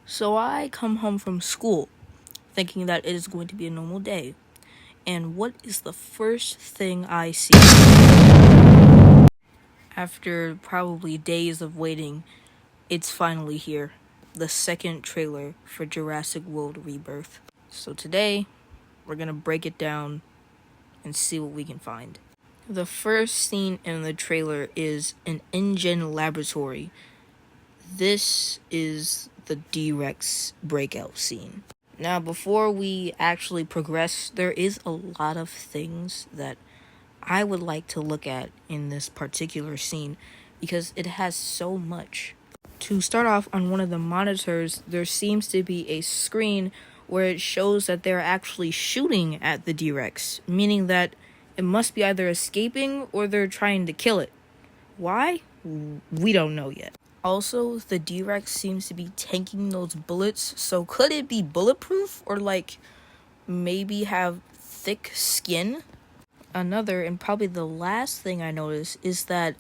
So I come home from school thinking that it is going to be a normal day. And what is the first thing I see? After probably days of waiting, it's finally here. The second trailer for Jurassic World Rebirth. So today, we're gonna break it down and see what we can find. The first scene in the trailer is an InGen laboratory. This is the D-Rex breakout scene. Now, before we actually progress, there is a lot of things that I would like to look at in this particular scene because it has so much. To start off, on one of the monitors, there seems to be a screen where it shows that they're actually shooting at the D-Rex, meaning that it must be either escaping or they're trying to kill it. Why? We don't know yet. Also, the D-Rex seems to be tanking those bullets, so could it be bulletproof or maybe have thick skin? Another, and probably the last thing I noticed, is that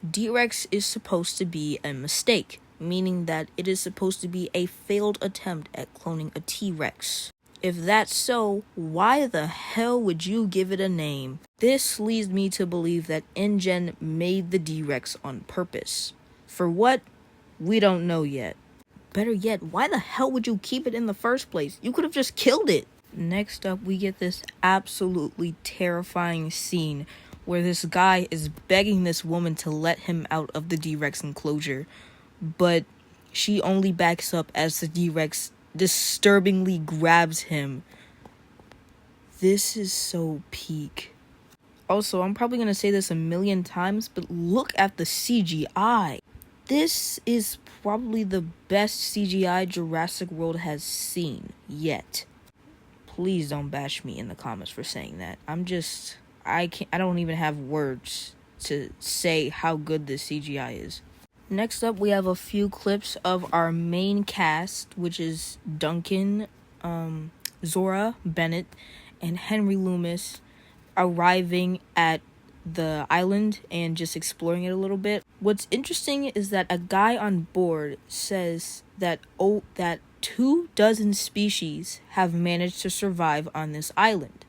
D-Rex is supposed to be a mistake, meaning that it is supposed to be a failed attempt at cloning a T-Rex. If that's so, why the hell would you give it a name? This leads me to believe that InGen made the D-Rex on purpose. For what? We don't know yet. Better yet, why the hell would you keep it in the first place? You could have just killed it. Next up, we get this absolutely terrifying scene where this guy is begging this woman to let him out of the D-Rex enclosure, but she only backs up as the D-Rex disturbingly grabs him. This is so peak. Also, I'm probably going to say this a million times, but look at the CGI. This is probably the best CGI Jurassic World has seen yet. Please don't bash me in the comments for saying that. I don't even have words to say how good this CGI is. Next up, we have a few clips of our main cast, which is Duncan, Zora Bennett, and Henry Loomis arriving at the island and just exploring it a little bit. What's interesting is that a guy on board says that 24 species have managed to survive on this island,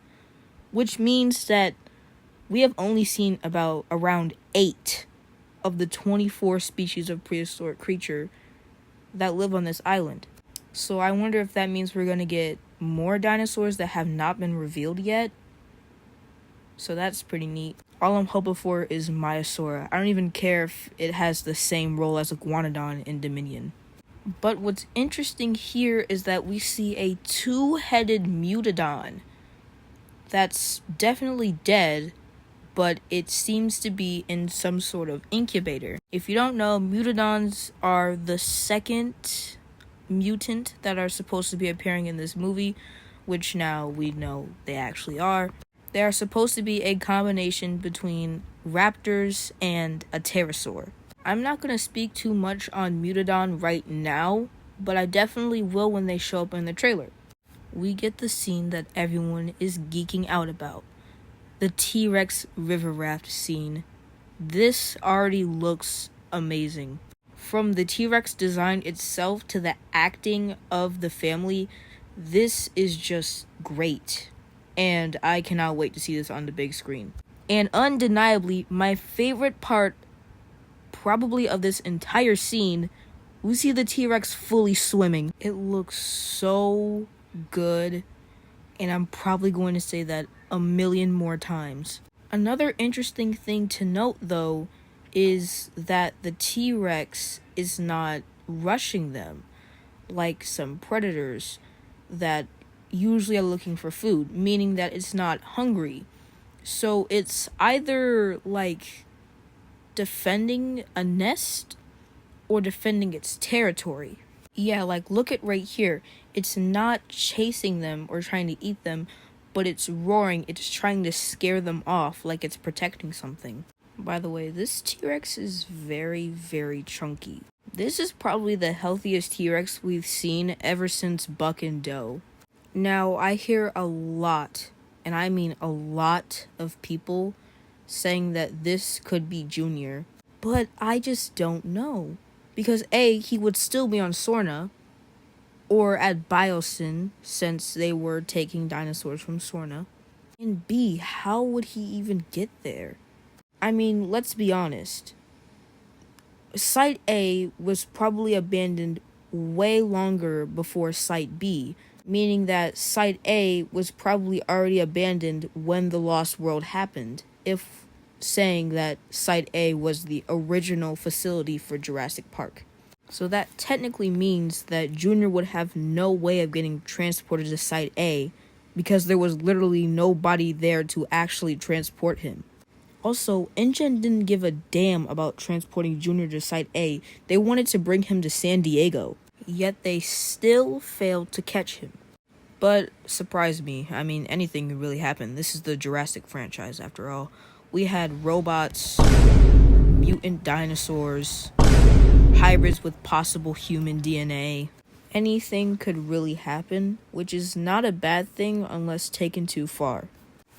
which means that we have only seen around 8 of the 24 species of prehistoric creature that live on this island. So I wonder if that means we're going to get more dinosaurs that have not been revealed yet. So that's pretty neat. All I'm hoping for is Maiasaura. I don't even care if it has the same role as Iguanodon in Dominion. But what's interesting here is that we see a 2-headed Mutodon that's definitely dead, but it seems to be in some sort of incubator. If you don't know, Mutodons are the second mutant that are supposed to be appearing in this movie, which now we know they actually are. They are supposed to be a combination between raptors and a pterosaur. I'm not going to speak too much on Mutodon right now, but I definitely will when they show up in the trailer. We get the scene that everyone is geeking out about. The T-Rex river raft scene. This already looks amazing. From the T-Rex design itself to the acting of the family, this is just great. And I cannot wait to see this on the big screen. And undeniably, my favorite part probably of this entire scene, we see the T-Rex fully swimming. It looks so good, and I'm probably going to say that a million more times. Another interesting thing to note, though, is that the T-Rex is not rushing them like some predators that usually are looking for food, meaning that it's not hungry. So it's either defending a nest or defending its territory. Yeah, look at right here. It's not chasing them or trying to eat them, but it's roaring. It's trying to scare them off like it's protecting something. By the way, this T-Rex is very, very chunky. This is probably the healthiest T-Rex we've seen ever since Buck and Doe. Now, I hear a lot, and I mean a lot of people saying that this could be Junior, but I just don't know. Because A, he would still be on Sorna, or at Biosyn, since they were taking dinosaurs from Sorna? And B, how would he even get there? I mean, let's be honest. Site A was probably abandoned way longer before Site B, meaning that Site A was probably already abandoned when the Lost World happened, if saying that Site A was the original facility for Jurassic Park. So that technically means that Junior would have no way of getting transported to Site A because there was literally nobody there to actually transport him. Also, InGen didn't give a damn about transporting Junior to Site A. They wanted to bring him to San Diego, yet they still failed to catch him. But surprised me. I mean, anything could really happen. This is the Jurassic franchise, after all. We had robots, mutant dinosaurs, hybrids with possible human DNA. Anything could really happen, which is not a bad thing unless taken too far.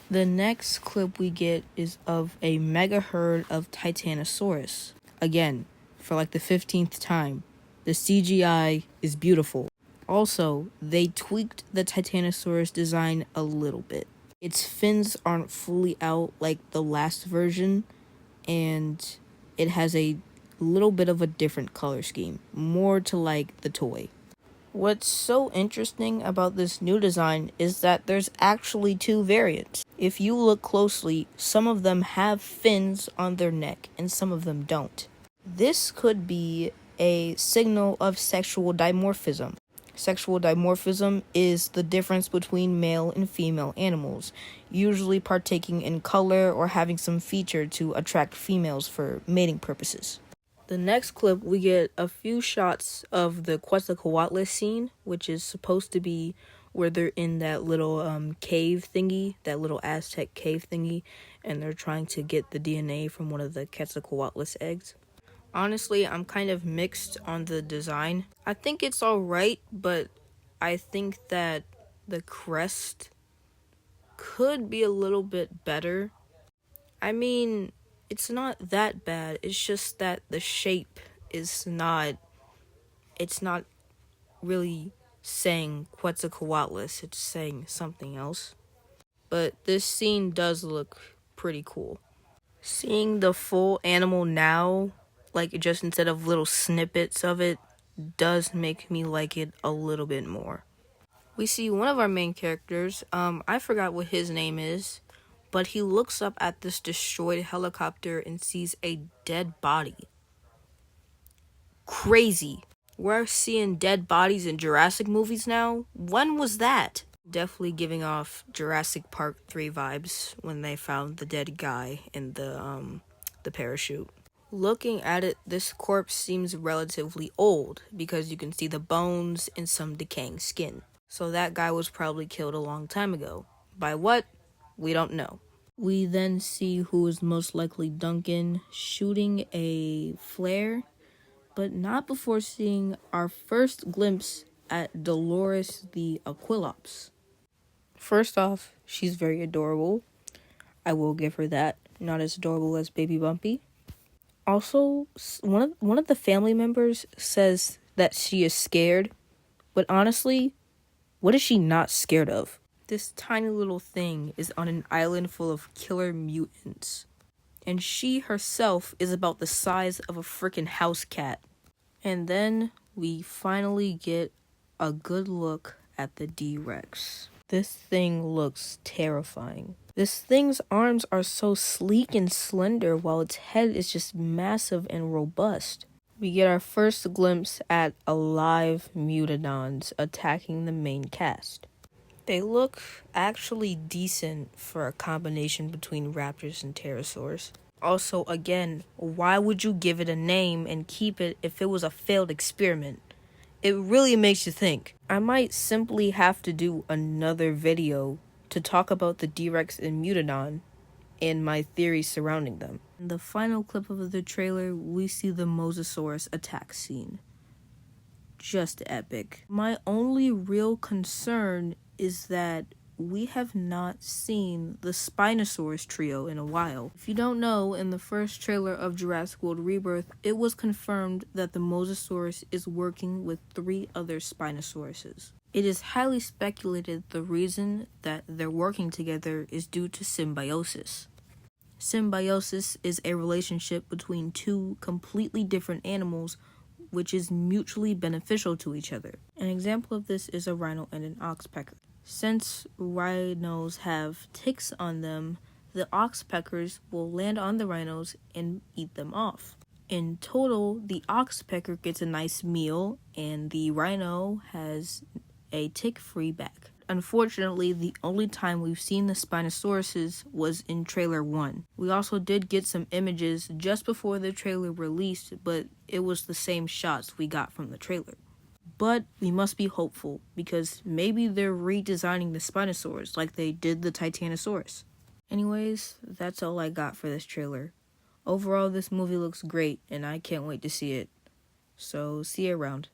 The next clip we get is of a mega herd of Titanosaurus. Again, for like the 15th time. The CGI is beautiful. Also, they tweaked the Titanosaurus design a little bit. Its fins aren't fully out like the last version, and it has a little bit of a different color scheme, more to like the toy. What's so interesting about this new design is that there's actually two variants. If you look closely, some of them have fins on their neck and some of them don't. This could be a signal of sexual dimorphism. Sexual dimorphism is the difference between male and female animals, usually partaking in color or having some feature to attract females for mating purposes. The next clip, we get a few shots of the Quetzalcoatl scene, which is supposed to be where they're in that little cave thingy, that little Aztec cave thingy, and they're trying to get the DNA from one of the Quetzalcoatl's eggs. Honestly, I'm kind of mixed on the design. I think it's alright, but I think that the crest could be a little bit better. I mean, it's not that bad. It's just that the shape is not... It's not really saying Quetzalcoatlus. It's saying something else. But this scene does look pretty cool. Seeing the full animal now, like just instead of little snippets of it, does make me like it a little bit more. We see one of our main characters, I forgot what his name is, but he looks up at this destroyed helicopter and sees a dead body. Crazy. We're seeing dead bodies in Jurassic movies now? When was that? Definitely giving off Jurassic Park 3 vibes when they found the dead guy in the parachute. Looking at it, this corpse seems relatively old because you can see the bones and some decaying skin. So that guy was probably killed a long time ago. By what? We don't know. We then see who is most likely Duncan shooting a flare, but not before seeing our first glimpse at Dolores the Aquilops. First off, she's very adorable. I will give her that. Not as adorable as Baby Bumpy. Also, one of the family members says that she is scared, but honestly, what is she not scared of? This tiny little thing is on an island full of killer mutants, and she herself is about the size of a freaking house cat. And then we finally get a good look at the D-Rex. This thing looks terrifying. This thing's arms are so sleek and slender while its head is just massive and robust. We get our first glimpse at alive Mutodons attacking the main cast. They look actually decent for a combination between raptors and pterosaurs. Also, again, why would you give it a name and keep it if it was a failed experiment? It really makes you think. I might simply have to do another video to talk about the D-Rex and Mutodon and my theories surrounding them. In the final clip of the trailer, we see the Mosasaurus attack scene. Just epic. My only real concern is that we have not seen the Spinosaurus trio in a while. If you don't know, in the first trailer of Jurassic World Rebirth, it was confirmed that the Mosasaurus is working with 3 other Spinosauruses. It is highly speculated the reason that they're working together is due to symbiosis. Symbiosis is a relationship between 2 completely different animals which is mutually beneficial to each other. An example of this is a rhino and an oxpecker. Since rhinos have ticks on them, the oxpeckers will land on the rhinos and eat them off. In total, the oxpecker gets a nice meal and the rhino has a tick-free back. Unfortunately, the only time we've seen the Spinosauruses was in trailer 1. We also did get some images just before the trailer released, but it was the same shots we got from the trailer. But we must be hopeful, because maybe they're redesigning the Spinosaurus like they did the Titanosaurus. Anyways, that's all I got for this trailer. Overall, this movie looks great, and I can't wait to see it. So, see you around.